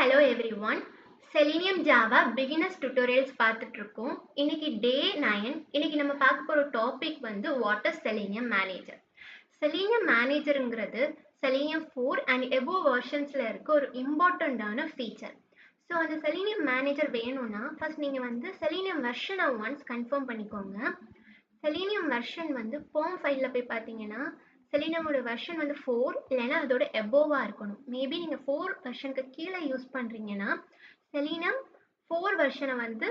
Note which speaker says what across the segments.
Speaker 1: Hello everyone. Selenium Java beginners tutorials பார்த்துட்டு இருக்கோம். இன்னைக்கு டே 9. இன்னைக்கு நம்ம பார்க்க போற டாபிக் வந்து what is Selenium Manager. Selenium Managerங்கிறது Selenium 4 and above versionsல இருக்க ஒரு இம்பார்ட்டண்டான ஃபீச்சர். ஸோ அந்த Selenium Manager வேணும்னா ஃபர்ஸ்ட் நீங்க வந்து Selenium வெர்ஷனை ஒன்ஸ் கன்ஃபார்ம் பண்ணிக்கோங்க. Selenium வெர்ஷன் வந்து POM ஃபைலில் போய் பார்த்தீங்கன்னா செலினியமோட வெர்ஷன் வந்து 4 இல்லைன்னா அதோட எபோவாக இருக்கணும். மேபி நீங்கள் 4 வெர்ஷனுக்கு கீழே யூஸ் பண்ணுறீங்கன்னா செலினியம் 4 வெர்ஷனை வந்து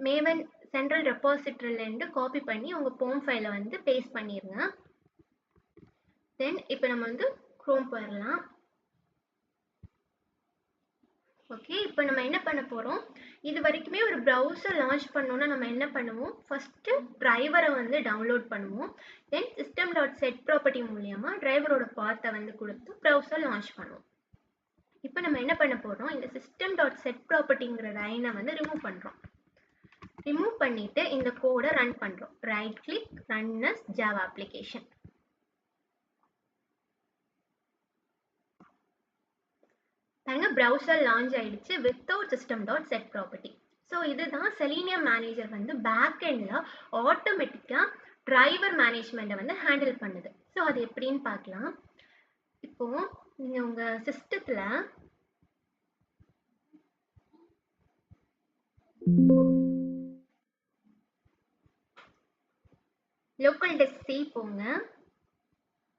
Speaker 1: மேவன் சென்ட்ரல் ரெபாசிட்டரிலேருந்து காப்பி பண்ணி உங்கள் போம் ஃபைலை வந்து பேஸ்ட் பண்ணிடுங்க. தென் இப்போ நம்ம வந்து க்ரோம் போயிடலாம். ஓகே, இப்போ நம்ம என்ன பண்ண போகிறோம், இது வரைக்குமே ஒரு ப்ரௌசர் லான்ச் பண்ணோன்னா நம்ம என்ன பண்ணுவோம், ஃபஸ்ட்டு டிரைவரை வந்து டவுன்லோட் பண்ணுவோம். தென் system.set ப்ராப்பர்ட்டி மூலியமாக டிரைவரோட பாத்தை வந்து கொடுத்து ப்ரௌசர் லான்ச் பண்ணுவோம். இப்போ நம்ம என்ன பண்ண போகிறோம், இந்த system.set ப்ராப்பர்ட்டிங்கிற லைனை வந்து ரிமூவ் பண்ணுறோம். ரிமூவ் பண்ணிவிட்டு இந்த கோடை ரன் பண்ணுறோம். Right click, run as Java application. பாருங்க, ப்ரௌசர் லான்ச் ஆயிடுச்சு வித்தவுட் system.set ப்ராப்பர்ட்டி. ஸோ இதுதான் செலினியம் மேனேஜர் வந்து பேக் எண்டில் ஆட்டோமேட்டிக்காக டிரைவர் மேனேஜ்மெண்ட்டை வந்து ஹேண்டில் பண்ணுது. ஸோ அது எப்படின்னு பார்க்கலாம். இப்போ நீங்கள் உங்கள் சிஸ்டத்தில் லோக்கல் டெஸ்க் C போங்க.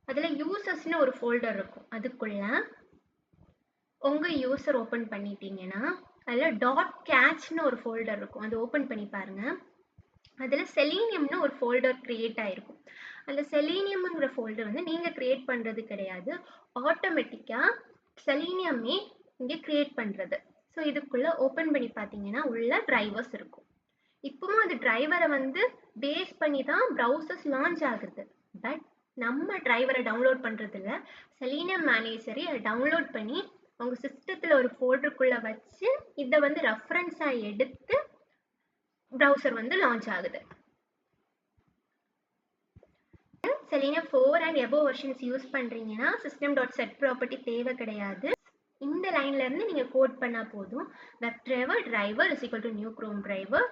Speaker 1: அதில் யூசர்ஸ்னு ஒரு ஃபோல்டர் இருக்கும். அதுக்குள்ள உங்கள் யூசர் ஓப்பன் பண்ணிட்டீங்கன்னா அதில் .catchனு ஒரு ஃபோல்டர் இருக்கும். அது ஓப்பன் பண்ணி பாருங்கள். அதில் செலீனியம்னு ஒரு ஃபோல்டர் க்ரியேட் ஆகிருக்கும். அந்த செலீனியம்ங்கிற ஃபோல்டர் வந்து நீங்கள் க்ரியேட் பண்ணுறது கிடையாது, ஆட்டோமேட்டிக்காக செலீனியமே இங்கே க்ரியேட் பண்ணுறது. ஸோ இதுக்குள்ளே ஓப்பன் பண்ணி பார்த்தீங்கன்னா உள்ள டிரைவர்ஸ் இருக்கும். இப்போவும் அந்த டிரைவரை வந்து பேஸ் பண்ணி தான் ப்ரௌசர்ஸ் லான்ச் ஆகுது. பட் நம்ம டிரைவரை டவுன்லோட் பண்ணுறதில்ல, செலீனியம் மேனேஜரை டவுன்லோட் பண்ணி உங்கள் சிஸ்டத்தில் ஒரு ஃபோல்டருக்குள்ளே வச்சு இதை வந்து ரெஃபரன்ஸாக எடுத்து ப்ரௌசர் வந்து லான்ச் ஆகுது. Selenium 4 and above versions use பண்ணுறீங்கன்னா system.set ப்ராப்பர்ட்டி தேவை கிடையாது. இந்த லைன்ல இருந்து நீங்கள் கோட் பண்ணால் போதும். Web driver driver is equal to new Chrome driver.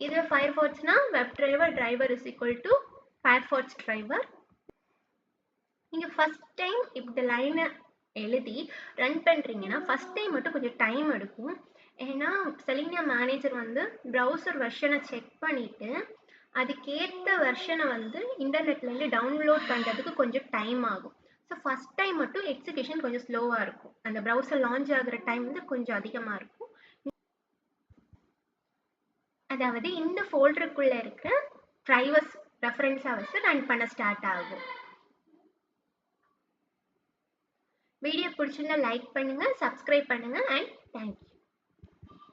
Speaker 1: இது ஃபயர்ஃபாக்ஸ்னா web driver driver is equal to Firefox driver. நீங்கள் ஃபர்ஸ்ட் டைம் இந்த லைனை எழுதி ரன் பண்ணுறீங்கன்னா ஃபர்ஸ்ட் டைம் மட்டும் கொஞ்சம் டைம் எடுக்கும். ஏன்னா செலினியம் மேனேஜர் வந்து ப்ரௌசர் வெர்ஷனை செக் பண்ணிவிட்டு அதுக்கேற்ற வெர்ஷனை வந்து இன்டர்நெட்லேருந்து டவுன்லோட் பண்ணுறதுக்கு கொஞ்சம் டைம் ஆகும். ஸோ ஃபஸ்ட் டைம் மட்டும் எக்ஸிக்யூஷன் கொஞ்சம் ஸ்லோவாக இருக்கும். அந்த ப்ரௌசர் லான்ச் ஆகிற டைம் வந்து கொஞ்சம் அதிகமாக இருக்கும். அதாவது இந்த ஃபோல்டருக்குள்ளே இருக்கிற டிரைவர்ஸ் ரெஃபரன்ஸாக வச்சு ரன் பண்ண ஸ்டார்ட் ஆகும். வீடியோ பிடிச்சிருந்தா லைக் பண்ணுங்கள், சப்ஸ்கிரைப் பண்ணுங்கள் அண்ட் தேங்க்யூ.